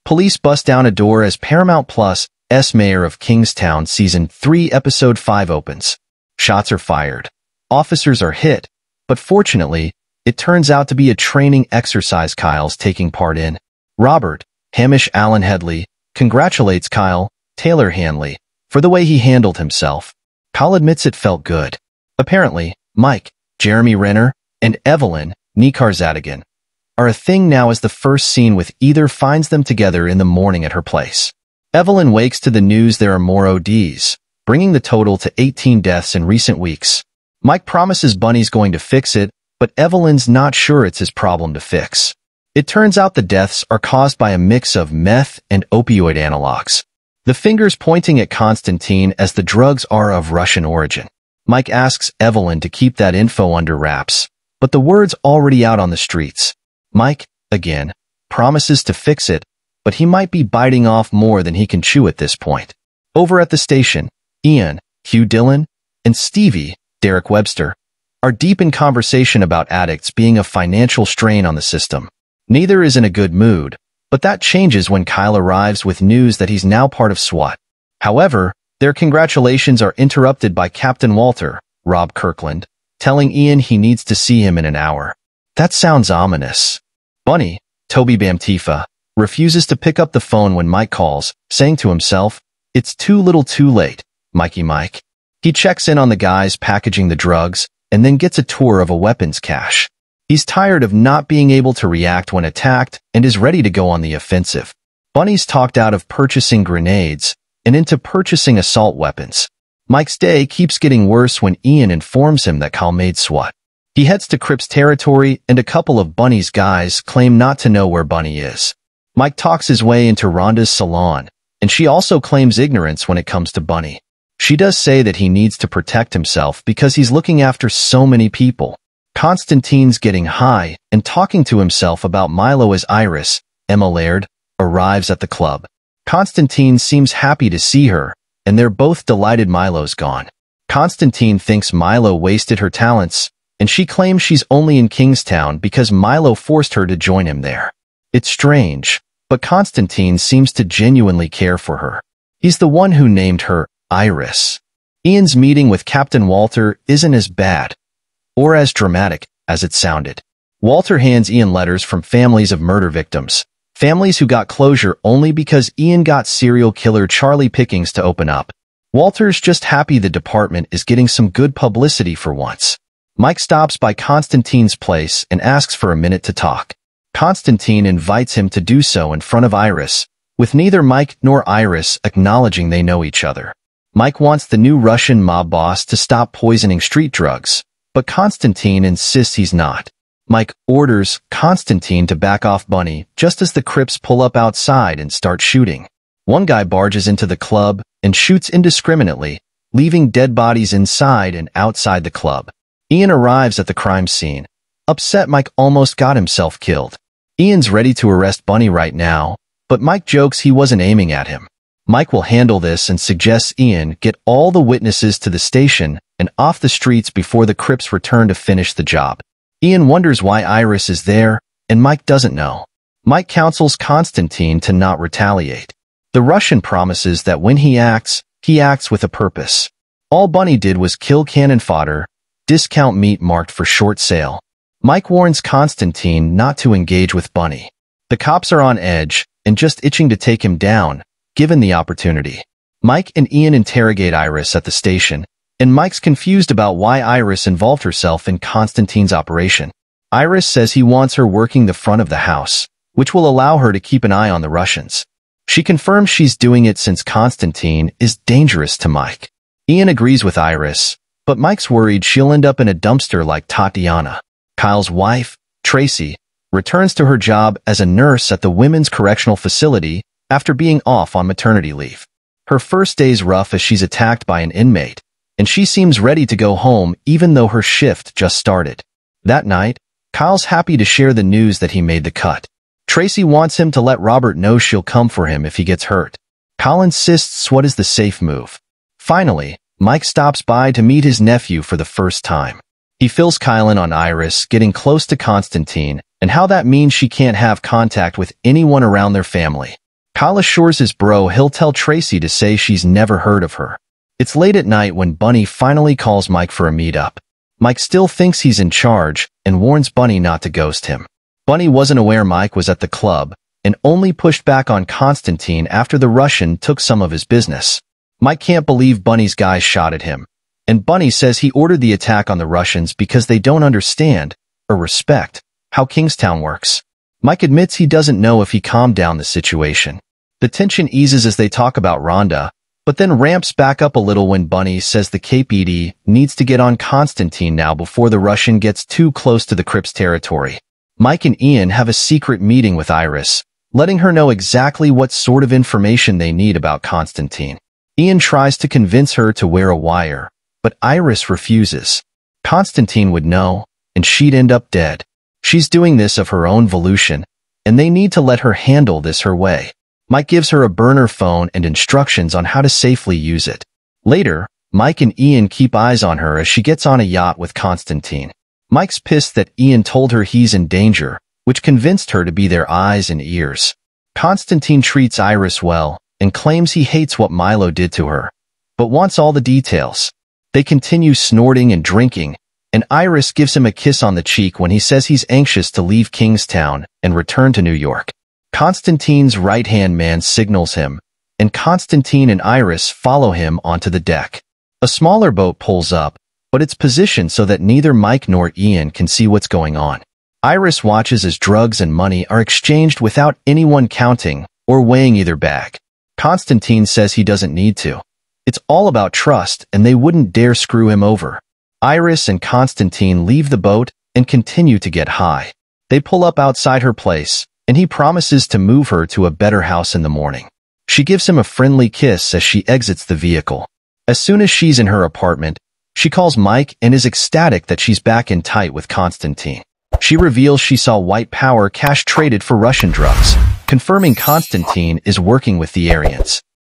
Police bust down a door as Paramount Plus' Mayor of Kingstown Season 3 Episode 5 opens. Shots are fired. Officers are hit, but fortunately, it turns out to be a training exercise Kyle's taking part in. Robert, Hamish Allen Headley, congratulates Kyle, Taylor Hanley, for the way he handled himself. Kyle admits it felt good. Apparently, Mike, Jeremy Renner, and Evelyn, Nikarzadigan, are a thing now as the first scene with either finds them together in the morning at her place. Evelyn wakes to the news there are more ODs, bringing the total to 18 deaths in recent weeks. Mike promises Bunny's going to fix it, but Evelyn's not sure it's his problem to fix. It turns out the deaths are caused by a mix of meth and opioid analogs. The fingers pointing at Constantine as the drugs are of Russian origin. Mike asks Evelyn to keep that info under wraps, but the word's already out on the streets. Mike, again, promises to fix it, but he might be biting off more than he can chew at this point. Over at the station, Ian, Hugh Dillon, and Stevie, Derek Webster, are deep in conversation about addicts being a financial strain on the system. Neither is in a good mood, but that changes when Kyle arrives with news that he's now part of SWAT. However, their congratulations are interrupted by Captain Walter, Rob Kirkland, telling Ian he needs to see him in an hour. That sounds ominous. Bunny, Toby Bamtifa, refuses to pick up the phone when Mike calls, saying to himself, "It's too little too late, Mikey Mike." He checks in on the guys packaging the drugs, and then gets a tour of a weapons cache. He's tired of not being able to react when attacked and is ready to go on the offensive. Bunny's talked out of purchasing grenades and into purchasing assault weapons. Mike's day keeps getting worse when Ian informs him that Kyle made SWAT. He heads to Crips territory, and a couple of Bunny's guys claim not to know where Bunny is. Mike talks his way into Rhonda's salon, and she also claims ignorance when it comes to Bunny. She does say that he needs to protect himself because he's looking after so many people. Constantine's getting high and talking to himself about Milo as Iris, Emma Laird, arrives at the club. Constantine seems happy to see her, and they're both delighted Milo's gone. Constantine thinks Milo wasted her talents, and she claims she's only in Kingstown because Milo forced her to join him there. It's strange, but Constantine seems to genuinely care for her. He's the one who named her Iris. Ian's meeting with Captain Walter isn't as bad, or as dramatic, as it sounded. Walter hands Ian letters from families of murder victims, families who got closure only because Ian got serial killer Charlie Pickings to open up. Walter's just happy the department is getting some good publicity for once. Mike stops by Constantine's place and asks for a minute to talk. Constantine invites him to do so in front of Iris, with neither Mike nor Iris acknowledging they know each other. Mike wants the new Russian mob boss to stop poisoning street drugs, but Constantine insists he's not. Mike orders Constantine to back off Bunny just as the Crips pull up outside and start shooting. One guy barges into the club and shoots indiscriminately, leaving dead bodies inside and outside the club. Ian arrives at the crime scene. Upset Mike almost got himself killed. Ian's ready to arrest Bunny right now, but Mike jokes he wasn't aiming at him. Mike will handle this and suggests Ian get all the witnesses to the station and off the streets before the Crips return to finish the job. Ian wonders why Iris is there, and Mike doesn't know. Mike counsels Constantine to not retaliate. The Russian promises that when he acts with a purpose. All Bunny did was kill cannon fodder, discount meat marked for short sale. Mike warns Constantine not to engage with Bunny. The cops are on edge and just itching to take him down, given the opportunity. Mike and Ian interrogate Iris at the station, and Mike's confused about why Iris involved herself in Constantine's operation. Iris says he wants her working the front of the house, which will allow her to keep an eye on the Russians. She confirms she's doing it since Constantine is dangerous to Mike. Ian agrees with Iris, but Mike's worried she'll end up in a dumpster like Tatiana. Kyle's wife, Tracy, returns to her job as a nurse at the Women's Correctional Facility after being off on maternity leave. Her first day's rough as she's attacked by an inmate, and she seems ready to go home even though her shift just started. That night, Kyle's happy to share the news that he made the cut. Tracy wants him to let Robert know she'll come for him if he gets hurt. Kyle insists what is the safe move. Finally, Mike stops by to meet his nephew for the first time. He fills Kyle in on Iris getting close to Constantine and how that means she can't have contact with anyone around their family. Kyle assures his bro he'll tell Tracy to say she's never heard of her. It's late at night when Bunny finally calls Mike for a meetup. Mike still thinks he's in charge and warns Bunny not to ghost him. Bunny wasn't aware Mike was at the club and only pushed back on Konstantin after the Russian took some of his business. Mike can't believe Bunny's guys shot at him, and Bunny says he ordered the attack on the Russians because they don't understand or respect how Kingstown works. Mike admits he doesn't know if he calmed down the situation. The tension eases as they talk about Rhonda, but then ramps back up a little when Bunny says the KPD needs to get on Konstantin now before the Russian gets too close to the Crips territory. Mike and Ian have a secret meeting with Iris, letting her know exactly what sort of information they need about Konstantin. Ian tries to convince her to wear a wire, but Iris refuses. Konstantin would know, and she'd end up dead. She's doing this of her own volition, and they need to let her handle this her way. Mike gives her a burner phone and instructions on how to safely use it. Later, Mike and Ian keep eyes on her as she gets on a yacht with Konstantin. Mike's pissed that Ian told her he's in danger, which convinced her to be their eyes and ears. Konstantin treats Iris well and claims he hates what Milo did to her, but wants all the details. They continue snorting and drinking, and Iris gives him a kiss on the cheek when he says he's anxious to leave Kingstown and return to New York. Konstantin's right-hand man signals him, and Konstantin and Iris follow him onto the deck. A smaller boat pulls up, but it's positioned so that neither Mike nor Ian can see what's going on. Iris watches as drugs and money are exchanged without anyone counting or weighing either bag. Konstantin says he doesn't need to. It's all about trust, and they wouldn't dare screw him over. Iris and Konstantin leave the boat and continue to get high. They pull up outside her place, and he promises to move her to a better house in the morning. She gives him a friendly kiss as she exits the vehicle. As soon as she's in her apartment, she calls Mike and is ecstatic that she's back in tight with Konstantin. She reveals she saw white power cash traded for Russian drugs, confirming Konstantin is working with the Aryans.